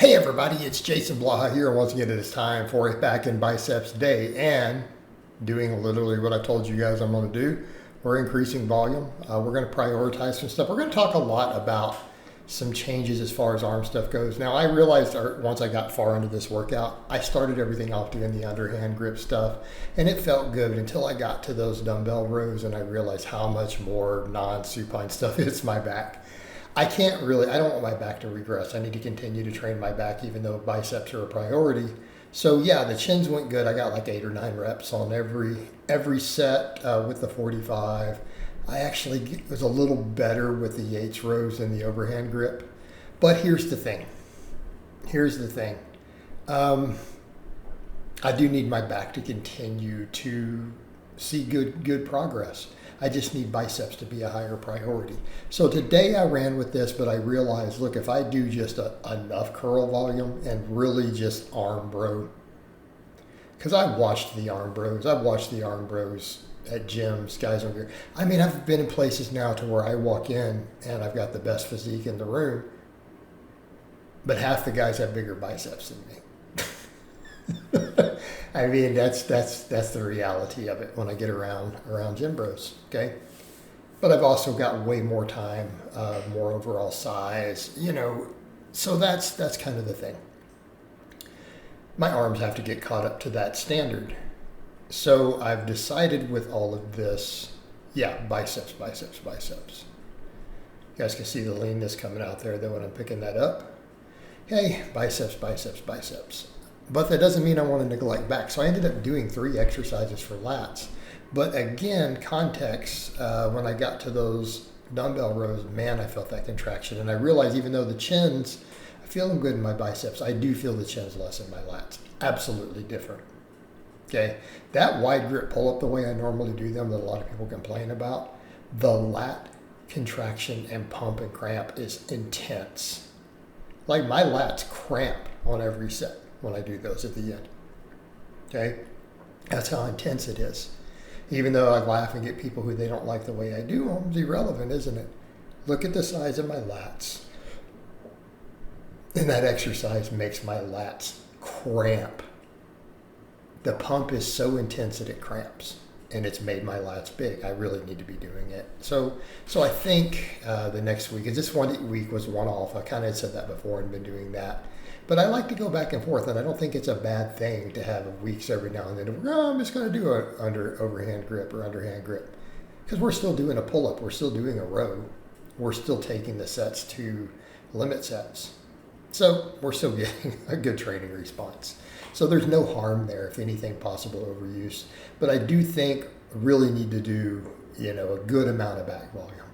Hey everybody, it's Jason Blaha here, and once again it is time for a back and biceps day, and doing literally what I told you guys I'm going to do. We're increasing volume. We're going to prioritize some stuff. We're going to talk a lot about some changes as far as arm stuff goes. Now I realized once I got far into this workout, I started everything off doing the underhand grip stuff, and it felt good until I got to those dumbbell rows and I realized how much more non-supine stuff hits my back. I don't want my back to regress. I need to continue to train my back even though biceps are a priority. So yeah, the chins went good. I got like 8 or 9 reps on every set with the 45. I actually was a little better with the Yates rows than the overhand grip. But here's the thing. I do need my back to continue to see good progress. I just need biceps to be a higher priority. So today I ran with this, but I realized, look, if I do just enough curl volume and really just arm bro, because I've watched the arm bros at gyms, guys on gear. I mean, I've been in places now to where I walk in and I've got the best physique in the room, but half the guys have bigger biceps than me. I mean, that's the reality of it when I get around gym bros, okay? But I've also got way more time, more overall size, so that's kind of the thing. My arms have to get caught up to that standard. So I've decided with all of this, biceps. You guys can see the leanness coming out there though when I'm picking that up. Okay, biceps. But that doesn't mean I want to neglect back. So I ended up doing 3 exercises for lats. But again, context, when I got to those dumbbell rows, man, I felt that contraction. And I realized even though the chins, I feel them good in my biceps, I do feel the chins less in my lats. Absolutely different. Okay, that wide grip pull-up, the way I normally do them that a lot of people complain about, the lat contraction and pump and cramp is intense. Like my lats cramp on every set when I do those at the end. Okay? That's how intense it is. Even though I laugh and get people who they don't like the way I do them, it's irrelevant, isn't it? Look at the size of my lats. And that exercise makes my lats cramp. The pump is so intense that it cramps, and it's made my lats big. I really need to be doing it. So I think the next week, this week was one-off. I kind of said that before and been doing that. But I like to go back and forth, and I don't think it's a bad thing to have weeks every now and then. I'm just going to do an overhand grip or underhand grip. Because we're still doing a pull-up. We're still doing a row. We're still taking the sets to limit sets. So we're still getting a good training response. So there's no harm there, if anything, possible overuse. But I do think really need to do, a good amount of back volume.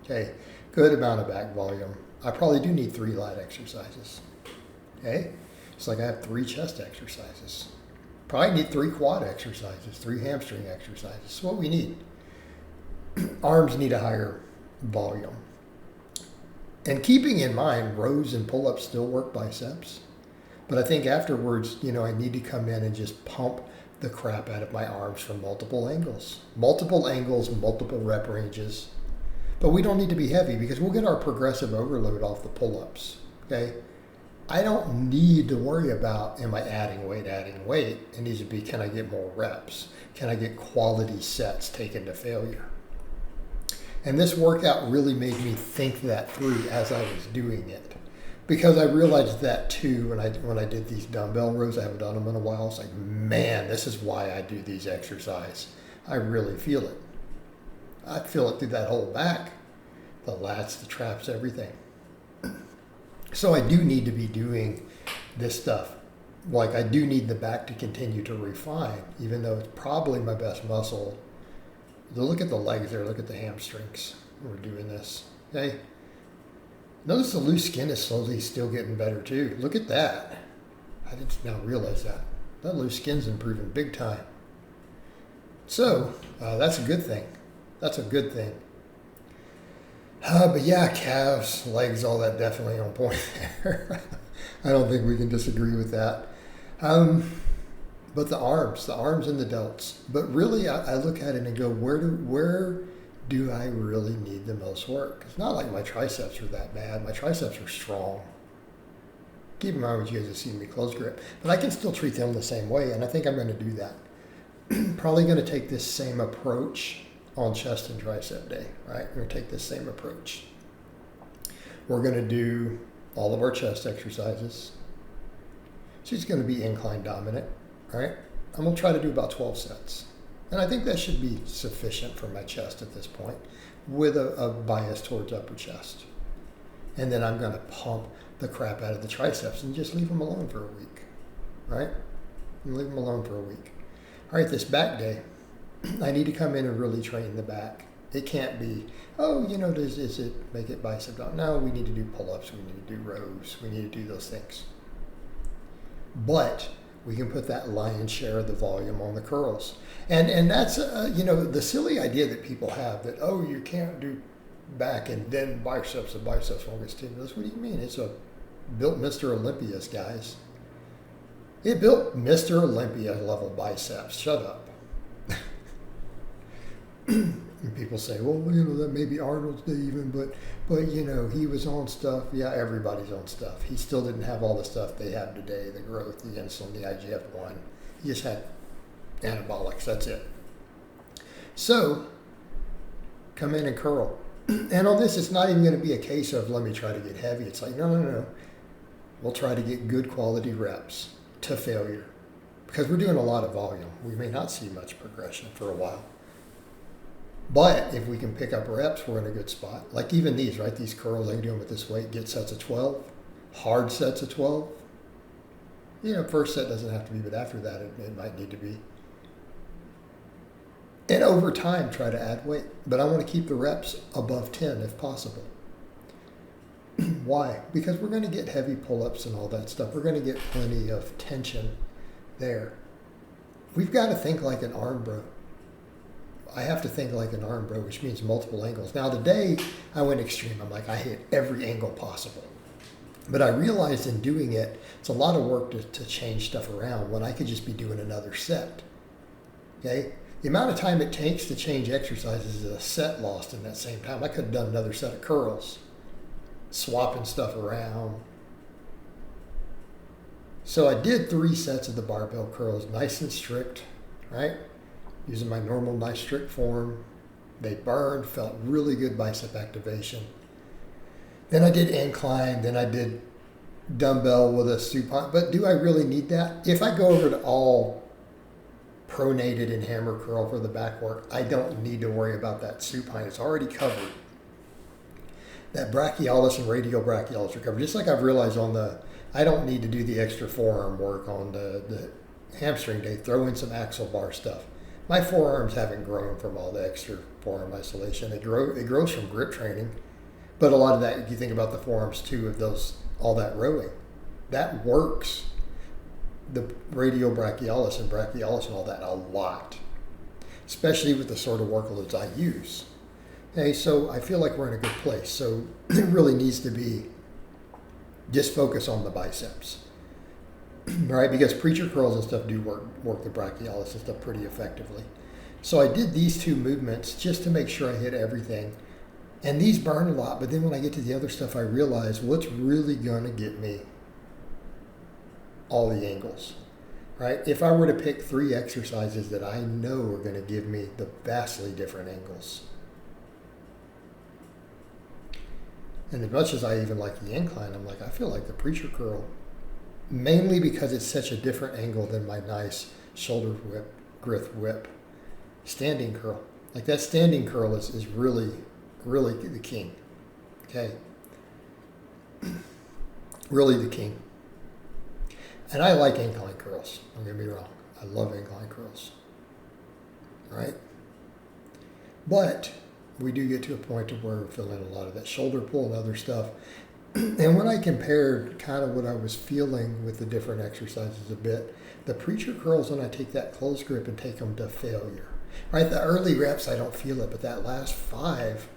Okay, good amount of back volume. I probably do need 3 lat exercises. Okay, it's like I have 3 chest exercises. Probably need 3 quad exercises, 3 hamstring exercises. That's what we need. Arms need a higher volume. And keeping in mind, rows and pull-ups still work biceps. But I think afterwards, I need to come in and just pump the crap out of my arms from multiple angles. Multiple rep ranges. But we don't need to be heavy because we'll get our progressive overload off the pull-ups, okay? I don't need to worry about, am I adding weight? It needs to be, can I get more reps? Can I get quality sets taken to failure? And this workout really made me think that through as I was doing it. Because I realized that too when I did these dumbbell rows. I haven't done them in a while. It's like, man, this is why I do these exercises. I really feel it. I feel it through that whole back. The lats, the traps, everything. So I do need to be doing this stuff. Like I do need the back to continue to refine, even though it's probably my best muscle. Look at the legs there, look at the hamstrings. We're doing this, okay? Notice the loose skin is slowly still getting better too. Look at that. I didn't now realize that. That loose skin's improving big time. So that's a good thing. But yeah, calves, legs, all that definitely on point there. I don't think we can disagree with that. But the arms and the delts. But really, I look at it and go, where do I really need the most work? It's not like my triceps are that bad. My triceps are strong. Keep in mind what you guys have seen me close grip, but I can still treat them the same way, and I think I'm going to do that. Probably going to take this same approach on chest and tricep day, right? We're going to take this same approach. We're going to do all of our chest exercises. She's going to be incline dominant, right? I'm going to try to do about 12 sets. And I think that should be sufficient for my chest at this point, with a bias towards upper chest. And then I'm going to pump the crap out of the triceps and just leave them alone for a week, right? And leave them alone for a week. All right, this back day, I need to come in and really train the back. It can't be, is it make it bicep down? No, we need to do pull-ups, we need to do rows, we need to do those things. But we can put that lion's share of the volume on the curls. And that's, the silly idea that people have that, you can't do back and then biceps, the biceps won't get stimulus. What do you mean? It's built Mr. Olympias, guys. It built Mr. Olympia level biceps. Shut up. And people say, well, that may be Arnold's day even, but he was on stuff. Yeah, everybody's on stuff. He still didn't have all the stuff they have today, the growth, the insulin, the IGF-1. He just had anabolics, that's it. So, come in and curl. And on this, it's not even going to be a case of, let me try to get heavy. It's like, no. We'll try to get good quality reps to failure. Because we're doing a lot of volume. We may not see much progression for a while. But if we can pick up reps, we're in a good spot. Like even these, right? These curls, I can do them with this weight, get sets of 12. Hard sets of 12. First set doesn't have to be, but after that, it might need to be. And over time, try to add weight. But I want to keep the reps above 10 if possible. Why? Because we're going to get heavy pull-ups and all that stuff. We're going to get plenty of tension there. We've got to think like an arm bro. I have to think like an arm bro, which means multiple angles. Now, today I went extreme. I'm like, I hit every angle possible. But I realized in doing it, it's a lot of work to change stuff around when I could just be doing another set. Okay? The amount of time it takes to change exercises is a set lost in that same time. I could have done another set of curls, swapping stuff around. So I did 3 sets of the barbell curls, nice and strict, right? Using my normal nice strict form. They burned, felt really good bicep activation. Then I did incline, then I did dumbbell with a supine. But do I really need that? If I go over to all pronated and hammer curl for the back work, I don't need to worry about that supine. It's already covered. That brachialis and radial brachialis are covered. Just like I've realized I don't need to do the extra forearm work on the hamstring day. Throw in some axle bar stuff. My forearms haven't grown from all the extra forearm isolation. It grows from grip training. But a lot of that, if you think about the forearms too, of all that rowing, that works the radial brachialis and brachialis and all that a lot, especially with the sort of workloads I use. Okay, so I feel like we're in a good place. So it really needs to be just focus on the biceps, right? Because preacher curls and stuff do work the brachialis and stuff pretty effectively. So I did these 2 movements just to make sure I hit everything. And these burn a lot, but then when I get to the other stuff, I realize what's really going to get me all the angles, right? If I were to pick 3 exercises that I know are going to give me the vastly different angles. And as much as I even like the incline, I'm like, I feel like the preacher curl, mainly because it's such a different angle than my nice shoulder whip standing curl. Like that standing curl is really the king. Okay. Really the king. And I like incline curls. Don't get me wrong. I love incline curls. Right? But we do get to a point to where we're feeling a lot of that shoulder pull and other stuff. And when I compared kind of what I was feeling with the different exercises a bit, the preacher curls, when I take that close grip and take them to failure. Right? The early reps, I don't feel it, but that last 5,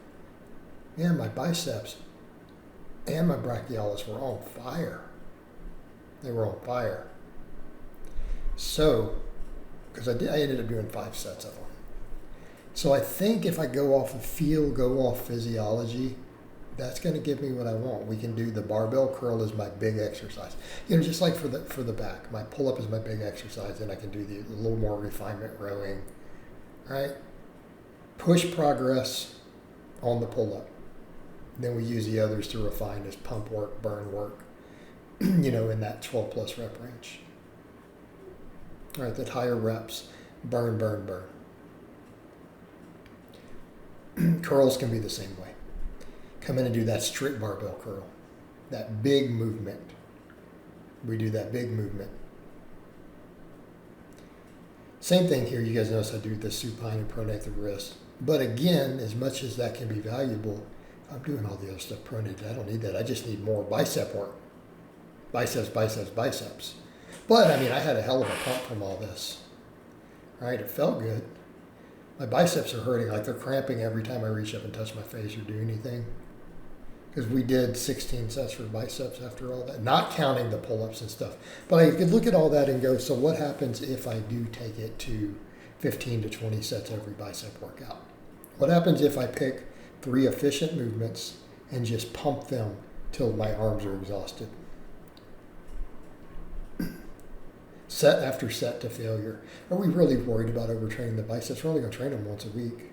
man, my biceps and my brachialis were on fire. They were on fire. So, because I ended up doing 5 sets of them. So I think if I go off of feel, go off physiology, That's going to give me what I want. We can do the barbell curl as my big exercise. You know, just like for the back, my pull-up is my big exercise, and I can do a little more refinement rowing, right? Push progress on the pull-up. Then we use the others to refine as pump work, burn work, you know, in that 12 plus rep range. All right, that higher reps, burn, burn, burn. Curls can be the same way. Come in and do that strict barbell curl, that big movement. We do that big movement. Same thing here. You guys notice I do the supine and pronate the wrist. But again, as much as that can be valuable, I'm doing all the other stuff pronated. I don't need that. I just need more bicep work. Biceps, biceps, biceps. But I mean, I had a hell of a pump from all this. Right? It felt good. My biceps are hurting, like they're cramping every time I reach up and touch my face or do anything. Because we did 16 sets for biceps after all that, not counting the pull-ups and stuff. But I could look at all that and go, so what happens if I do take it to 15 to 20 sets every bicep workout? What happens if I pick 3 efficient movements and just pump them till my arms are exhausted? Set after set to failure. Are we really worried about overtraining the biceps? We're only going to train them once a week.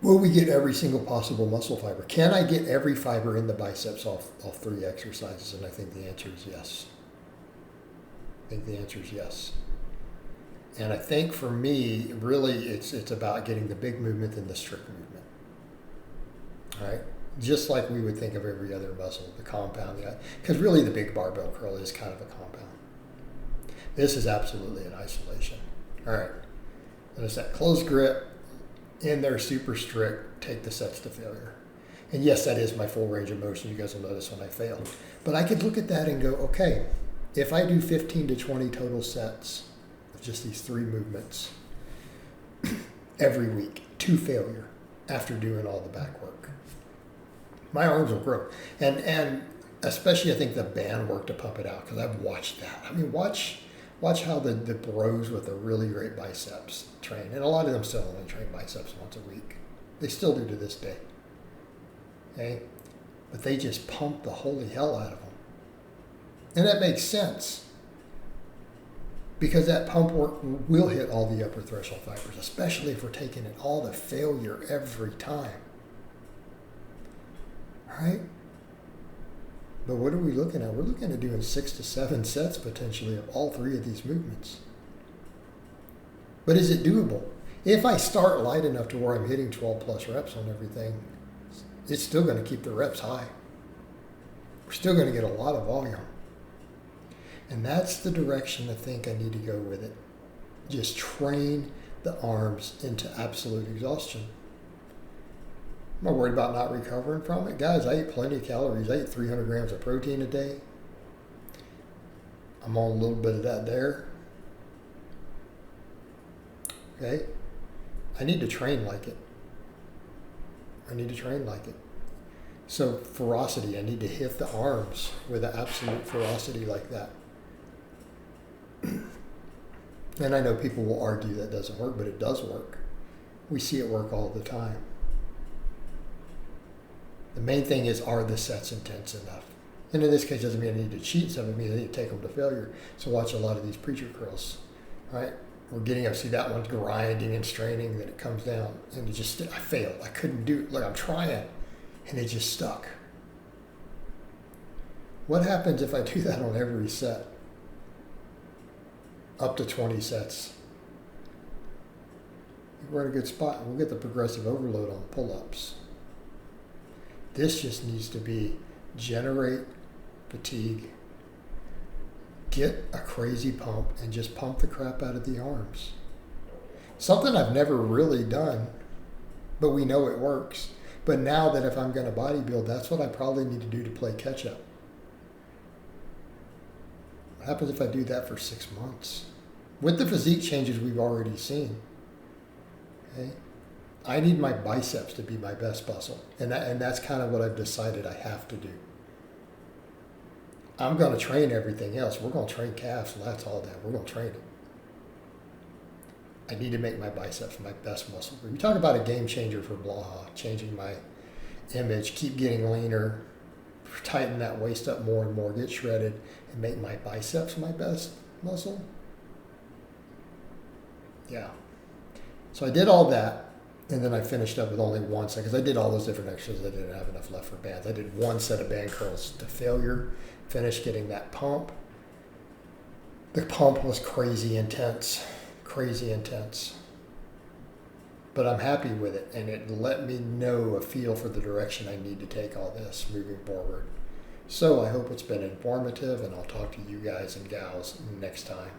Will we get every single possible muscle fiber? Can I get every fiber in the biceps off 3 exercises? And I think the answer is yes. I think the answer is yes. And I think for me, really, it's about getting the big movement and the strict movement. All right? Just like we would think of every other muscle, the compound. Because really the big barbell curl is kind of a compound. This is absolutely an isolation. All right. Notice that closed grip. In there, super strict, take the sets to failure. And yes, that is my full range of motion. You guys will notice when I fail. But I could look at that and go, okay, if I do 15 to 20 total sets of just these 3 movements every week to failure after doing all the back work, my arms will grow. And especially I think the band work to pump it out, because I've watched that. I mean, watch how the bros with the really great biceps train. And a lot of them still only train biceps once a week. They still do to this day. Okay? But they just pump the holy hell out of them. And that makes sense. Because that pump work will hit all the upper threshold fibers, especially if we're taking it all to failure every time. All right? But what are we looking at? We're looking at doing 6 to 7 sets potentially of all 3 of these movements. But is it doable? If I start light enough to where I'm hitting 12 plus reps on everything, it's still going to keep the reps high. We're still going to get a lot of volume. And that's the direction I think I need to go with it. Just train the arms into absolute exhaustion. I'm not worried about not recovering from it. Guys, I ate plenty of calories. I ate 300 grams of protein a day. I'm on a little bit of that there. Okay? I need to train like it. I need to train like it. So ferocity, I need to hit the arms with an absolute ferocity like that. And I know people will argue that doesn't work, but it does work. We see it work all the time. The main thing is, are the sets intense enough? And in this case, doesn't mean I need to cheat some, it means I need to take them to failure. So watch a lot of these preacher curls, right? We're getting up, see that one's grinding and straining, then it comes down, and it just, I failed. I couldn't do it. Look, I'm trying, and it just stuck. What happens if I do that on every set? Up to 20 sets. We're in a good spot. We'll get the progressive overload on pull-ups. This just needs to be generate fatigue, get a crazy pump, and just pump the crap out of the arms. Something I've never really done, but we know it works. But now that if I'm going to bodybuild, that's what I probably need to do to play catch up. What happens if I do that for 6 months? With the physique changes we've already seen, okay? I need my biceps to be my best muscle. And that's kind of what I've decided I have to do. I'm going to train everything else. We're going to train calves, lats, all that. We're going to train it. I need to make my biceps my best muscle group. You talk about a game changer for Blaha, changing my image, keep getting leaner, tighten that waist up more and more, get shredded, and make my biceps my best muscle. Yeah. So I did all that, and then I finished up with only one set, because I did all those different exercises. I didn't have enough left for bands. I did one set of band curls to failure, finished getting that pump. The pump was crazy intense. But I'm happy with it, and it let me know a feel for the direction I need to take all this moving forward. So I hope it's been informative, and I'll talk to you guys and gals next time.